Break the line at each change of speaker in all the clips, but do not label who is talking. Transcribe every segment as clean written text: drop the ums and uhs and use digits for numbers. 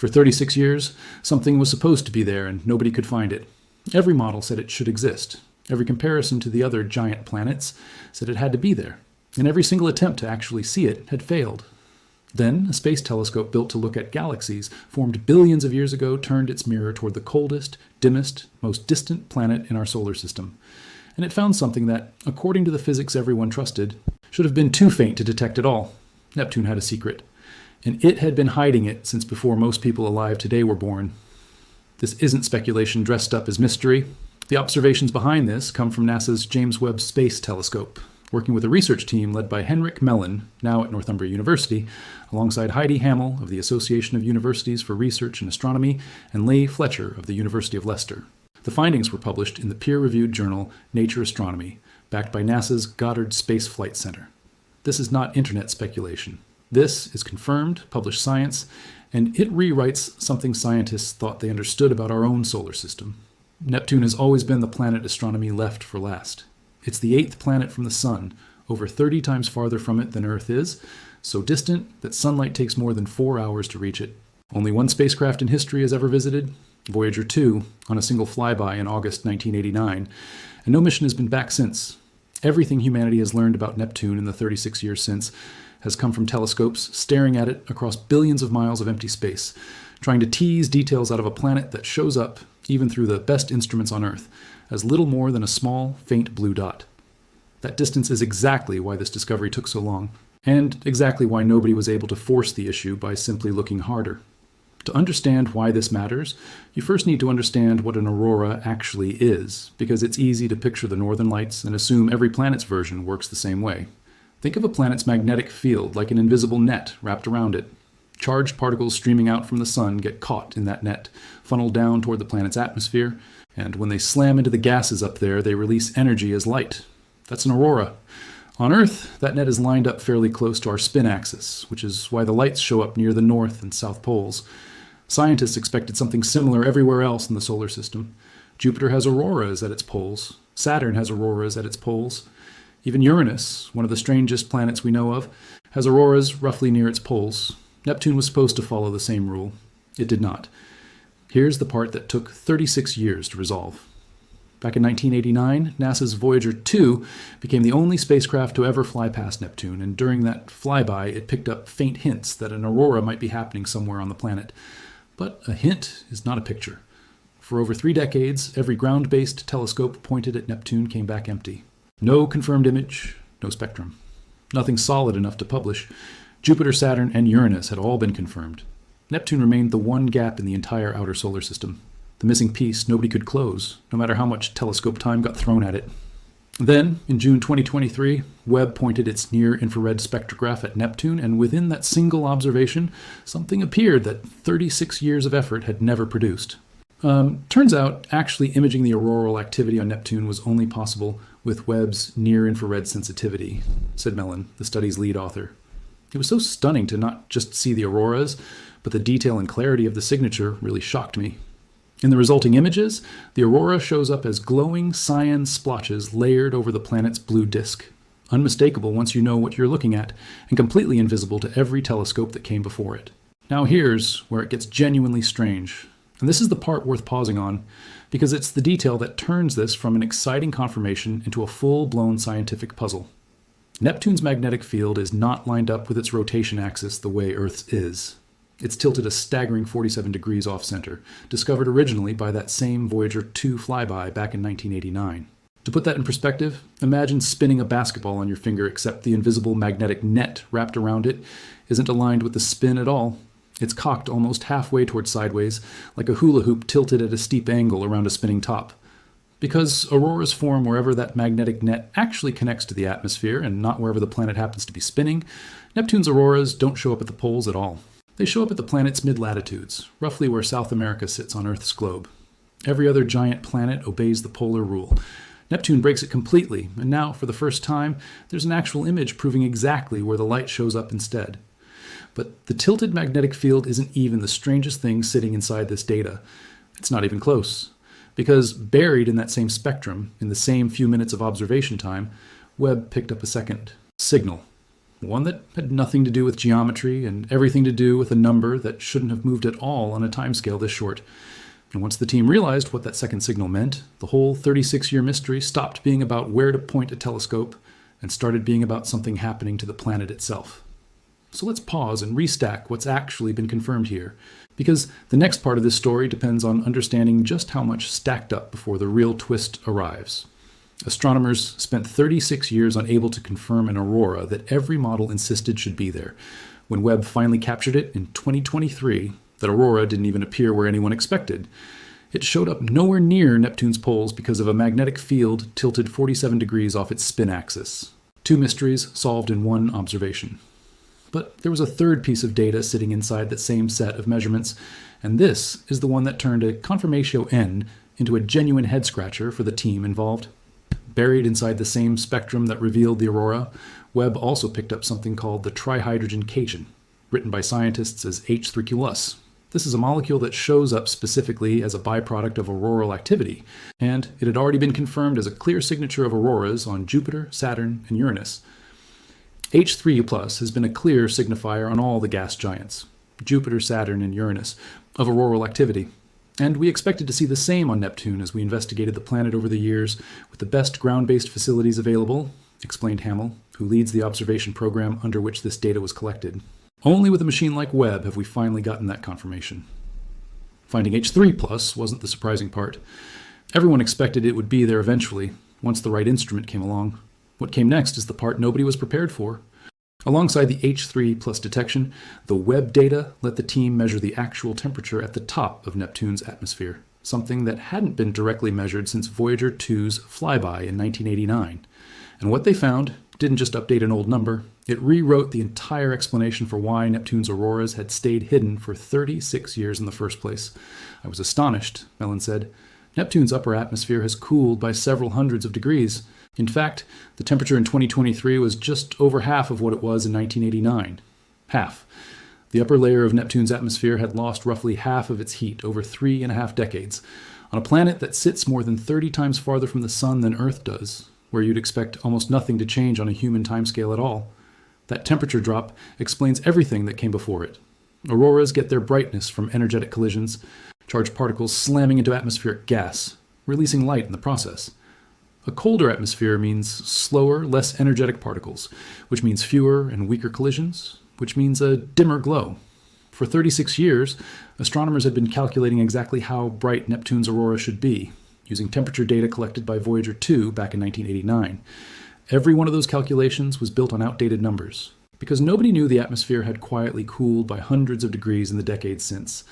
For 36 years, something was supposed to be there and nobody could find it. Every model said it should exist. Every comparison to the other giant planets said it had to be there. And every single attempt to actually see it had failed. Then, a space telescope built to look at galaxies, formed billions of years ago, turned its mirror toward the coldest, dimmest, most distant planet in our solar system. And it found something that, according to the physics everyone trusted, should have been too faint to detect at all. Neptune had a secret. And it had been hiding it since before most people alive today were born. This isn't speculation dressed up as mystery. The observations behind this come from NASA's James Webb Space Telescope, working with a research team led by Henrik Mellon, now at Northumbria University, alongside Heidi Hamel of the Association of Universities for Research in Astronomy and Leigh Fletcher of the University of Leicester. The findings were published in the peer-reviewed journal Nature Astronomy, backed by NASA's Goddard Space Flight Center. This is not internet speculation. This is confirmed, published science, and it rewrites something scientists thought they understood about our own solar system. Neptune has always been the planet astronomy left for last. It's the 8th planet from the Sun, over 30 times farther from it than Earth is, so distant that sunlight takes more than 4 hours to reach it. Only one spacecraft in history has ever visited, Voyager 2, on a single flyby in August 1989, and no mission has been back since. Everything humanity has learned about Neptune in the 36 years since has come from telescopes staring at it across billions of miles of empty space, trying to tease details out of a planet that shows up, even through the best instruments on Earth, as little more than a small, faint blue dot. That distance is exactly why this discovery took so long, and exactly why nobody was able to force the issue by simply looking harder. To understand why this matters, you first need to understand what an aurora actually is, because it's easy to picture the northern lights and assume every planet's version works the same way. Think of a planet's magnetic field like an invisible net wrapped around it. Charged particles streaming out from the sun get caught in that net, funneled down toward the planet's atmosphere, and when they slam into the gases up there, they release energy as light. That's an aurora. On Earth, that net is lined up fairly close to our spin axis, which is why the lights show up near the north and south poles. Scientists expected something similar everywhere else in the solar system. Jupiter has auroras at its poles. Saturn has auroras at its poles. Even Uranus, one of the strangest planets we know of, has auroras roughly near its poles. Neptune was supposed to follow the same rule. It did not. Here's the part that took 36 years to resolve. Back in 1989, NASA's Voyager 2 became the only spacecraft to ever fly past Neptune, and during that flyby, it picked up faint hints that an aurora might be happening somewhere on the planet. But a hint is not a picture. For over 3 decades, every ground-based telescope pointed at Neptune came back empty. No confirmed image, no spectrum. Nothing solid enough to publish. Jupiter, Saturn, and Uranus had all been confirmed. Neptune remained the one gap in the entire outer solar system. The missing piece nobody could close, no matter how much telescope time got thrown at it. Then, in June 2023, Webb pointed its near-infrared spectrograph at Neptune, and within that single observation, something appeared that 36 years of effort had never produced. Turns out, actually imaging the auroral activity on Neptune was only possible with Webb's near-infrared sensitivity, said Mellon, the study's lead author. It was so stunning to not just see the auroras, but the detail and clarity of the signature really shocked me. In the resulting images, the aurora shows up as glowing cyan splotches layered over the planet's blue disk, unmistakable once you know what you're looking at, and completely invisible to every telescope that came before it. Now here's where it gets genuinely strange. And this is the part worth pausing on, because it's the detail that turns this from an exciting confirmation into a full-blown scientific puzzle. Neptune's magnetic field is not lined up with its rotation axis the way Earth's is. It's tilted a staggering 47 degrees off-center, discovered originally by that same Voyager 2 flyby back in 1989. To put that in perspective, imagine spinning a basketball on your finger, except the invisible magnetic net wrapped around it isn't aligned with the spin at all. It's cocked almost halfway towards sideways, like a hula hoop tilted at a steep angle around a spinning top. Because auroras form wherever that magnetic net actually connects to the atmosphere and not wherever the planet happens to be spinning, Neptune's auroras don't show up at the poles at all. They show up at the planet's mid-latitudes, roughly where South America sits on Earth's globe. Every other giant planet obeys the polar rule. Neptune breaks it completely, and now, for the first time, there's an actual image proving exactly where the light shows up instead. But the tilted magnetic field isn't even the strangest thing sitting inside this data. It's not even close. Because buried in that same spectrum, in the same few minutes of observation time, Webb picked up a second signal. one that had nothing to do with geometry and everything to do with a number that shouldn't have moved at all on a timescale this short. And once the team realized what that second signal meant, the whole 36-year mystery stopped being about where to point a telescope and started being about something happening to the planet itself. So let's pause and restack what's actually been confirmed here, because the next part of this story depends on understanding just how much stacked up before the real twist arrives. Astronomers spent 36 years unable to confirm an aurora that every model insisted should be there. When Webb finally captured it in 2023, that aurora didn't even appear where anyone expected. It showed up nowhere near Neptune's poles because of a magnetic field tilted 47 degrees off its spin axis. Two mysteries solved in one observation. But there was a third piece of data sitting inside that same set of measurements, and this is the one that turned a confirmatio N into a genuine head-scratcher for the team involved. Buried inside the same spectrum that revealed the aurora, Webb also picked up something called the trihydrogen cation, written by scientists as H3Q+. This is a molecule that shows up specifically as a byproduct of auroral activity, and it had already been confirmed as a clear signature of auroras on Jupiter, Saturn, and Uranus. H3+ has been a clear signifier on all the gas giants, Jupiter, Saturn, and Uranus, of auroral activity. And we expected to see the same on Neptune as we investigated the planet over the years with the best ground-based facilities available, explained Hamill, who leads the observation program under which this data was collected. Only with a machine like Webb have we finally gotten that confirmation. Finding H3+ wasn't the surprising part. Everyone expected it would be there eventually, once the right instrument came along. What came next is the part nobody was prepared for. Alongside the H3+ detection, the Webb data let the team measure the actual temperature at the top of Neptune's atmosphere, something that hadn't been directly measured since Voyager 2's flyby in 1989. And what they found didn't just update an old number, it rewrote the entire explanation for why Neptune's auroras had stayed hidden for 36 years in the first place. I was astonished, Mellon said. Neptune's upper atmosphere has cooled by several hundreds of degrees. In fact, the temperature in 2023 was just over half of what it was in 1989. Half. The upper layer of Neptune's atmosphere had lost roughly half of its heat over 3.5 decades, on a planet that sits more than 30 times farther from the sun than Earth does, where you'd expect almost nothing to change on a human timescale at all. That temperature drop explains everything that came before it. Auroras get their brightness from energetic collisions, charged particles slamming into atmospheric gas, releasing light in the process. A colder atmosphere means slower, less energetic particles, which means fewer and weaker collisions, which means a dimmer glow. For 36 years, astronomers had been calculating exactly how bright Neptune's aurora should be, using temperature data collected by Voyager 2 back in 1989. Every one of those calculations was built on outdated numbers, because nobody knew the atmosphere had quietly cooled by hundreds of degrees in the decades since.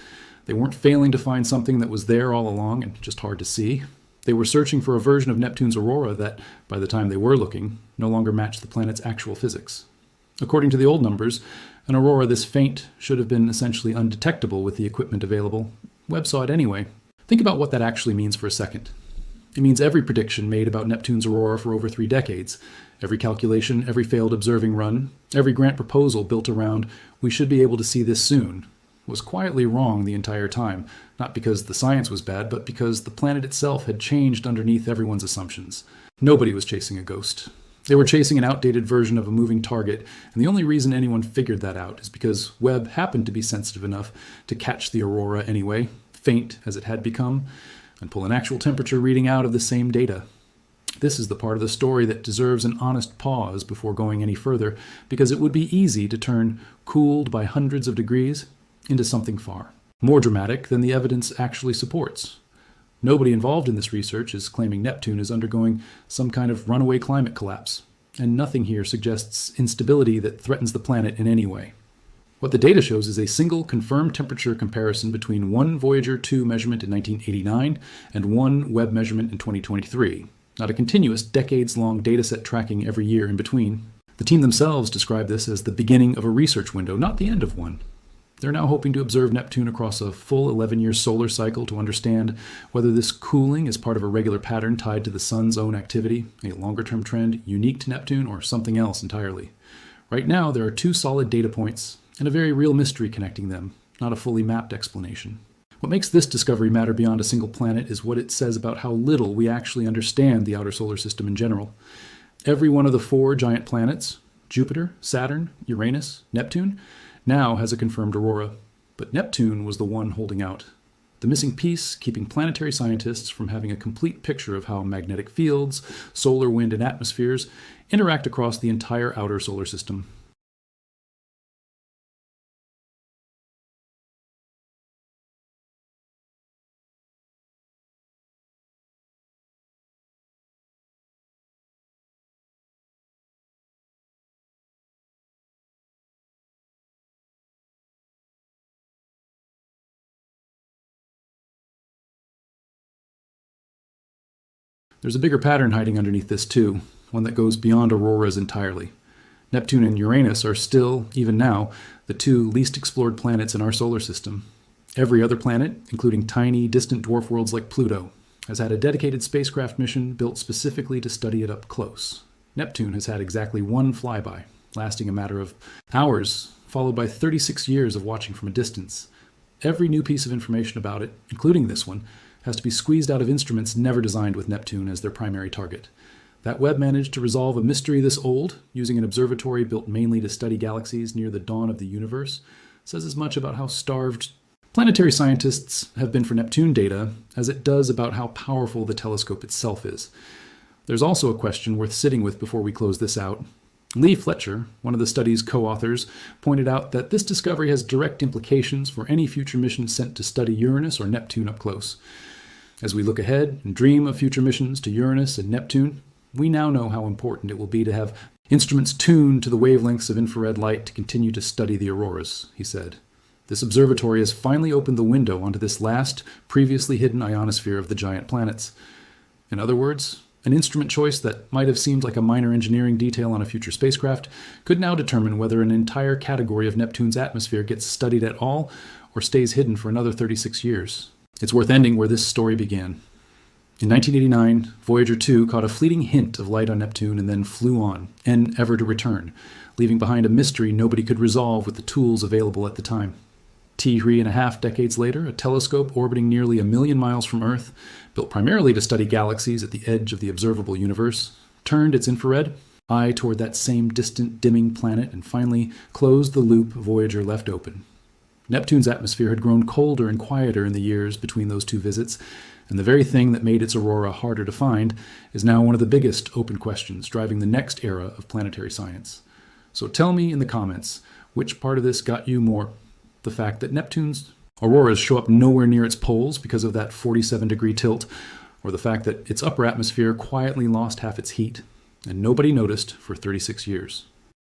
They weren't failing to find something that was there all along and just hard to see. They were searching for a version of Neptune's aurora that, by the time they were looking, no longer matched the planet's actual physics. According to the old numbers, an aurora this faint should have been essentially undetectable with the equipment available. Webb saw it anyway. Think about what that actually means for a second. It means every prediction made about Neptune's aurora for over 3 decades, every calculation, every failed observing run, every grant proposal built around, we should be able to see this soon, was quietly wrong the entire time, not because the science was bad, but because the planet itself had changed underneath everyone's assumptions. Nobody was chasing a ghost. They were chasing an outdated version of a moving target, and the only reason anyone figured that out is because Webb happened to be sensitive enough to catch the aurora anyway, faint as it had become, and pull an actual temperature reading out of the same data. This is the part of the story that deserves an honest pause before going any further, because it would be easy to turn cooled by hundreds of degrees into something far more dramatic than the evidence actually supports. Nobody involved in this research is claiming Neptune is undergoing some kind of runaway climate collapse, and nothing here suggests instability that threatens the planet in any way. What the data shows is a single confirmed temperature comparison between one Voyager 2 measurement in 1989 and one Webb measurement in 2023, not a continuous decades-long dataset tracking every year in between. The team themselves describe this as the beginning of a research window, not the end of one. They're now hoping to observe Neptune across a full 11-year solar cycle to understand whether this cooling is part of a regular pattern tied to the sun's own activity, a longer-term trend unique to Neptune, or something else entirely. Right now, there are 2 solid data points and a very real mystery connecting them, not a fully mapped explanation. What makes this discovery matter beyond a single planet is what it says about how little we actually understand the outer solar system in general. Every one of the 4 giant planets, Jupiter, Saturn, Uranus, Neptune now has a confirmed aurora, but Neptune was the one holding out. The missing piece keeping planetary scientists from having a complete picture of how magnetic fields, solar wind, and atmospheres interact across the entire outer solar system. There's a bigger pattern hiding underneath this too, one that goes beyond auroras entirely. Neptune and Uranus are still, even now, the two least explored planets in our solar system. Every other planet, including tiny, distant dwarf worlds like Pluto, has had a dedicated spacecraft mission built specifically to study it up close. Neptune has had exactly one flyby, lasting a matter of hours, followed by 36 years of watching from a distance. Every new piece of information about it, including this one, has to be squeezed out of instruments never designed with Neptune as their primary target. That Webb managed to resolve a mystery this old, using an observatory built mainly to study galaxies near the dawn of the universe, says as much about how starved planetary scientists have been for Neptune data as it does about how powerful the telescope itself is. There's also a question worth sitting with before we close this out. Lee Fletcher, one of the study's co-authors, pointed out that this discovery has direct implications for any future mission sent to study Uranus or Neptune up close. As we look ahead and dream of future missions to Uranus and Neptune, we now know how important it will be to have instruments tuned to the wavelengths of infrared light to continue to study the auroras, he said. This observatory has finally opened the window onto this last, previously hidden ionosphere of the giant planets. In other words, an instrument choice that might have seemed like a minor engineering detail on a future spacecraft could now determine whether an entire category of Neptune's atmosphere gets studied at all or stays hidden for another 36 years. It's worth ending where this story began. In 1989, Voyager 2 caught a fleeting hint of light on Neptune and then flew on, and ever to return, leaving behind a mystery nobody could resolve with the tools available at the time. 3.5 decades later, a telescope orbiting nearly 1 million miles from Earth, built primarily to study galaxies at the edge of the observable universe, turned its infrared eye toward that same distant, dimming planet and finally closed the loop Voyager left open. Neptune's atmosphere had grown colder and quieter in the years between those two visits, and the very thing that made its aurora harder to find is now one of the biggest open questions driving the next era of planetary science. So tell me in the comments, which part of this got you more? The fact that Neptune's auroras show up nowhere near its poles because of that 47-degree tilt, or the fact that its upper atmosphere quietly lost half its heat, and nobody noticed for 36 years.